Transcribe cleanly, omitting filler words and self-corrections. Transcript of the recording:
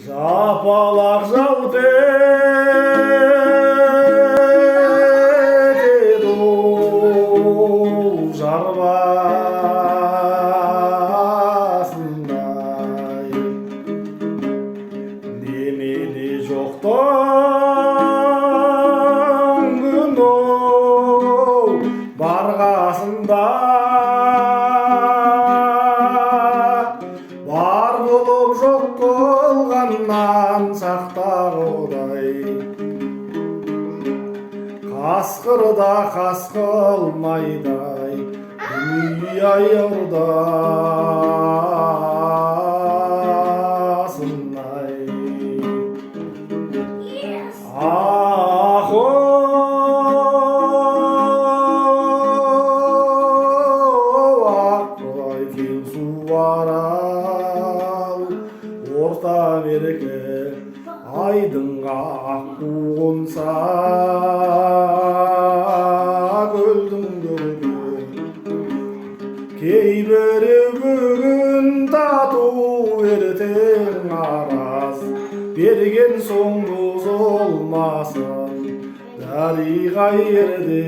жапалақ жаутеді жар басындай немене жоқтың күні бар қасында бар болып жоқ болғаннан сақта құдай қасқырда қас қылмайдай дүние аяудасындай аққұдай кең су арал орта мерке айдынға аққу қонса көлдің көлге кейбіреу бүгін тату ертең араз берген соң бұзылмасын дариға ерде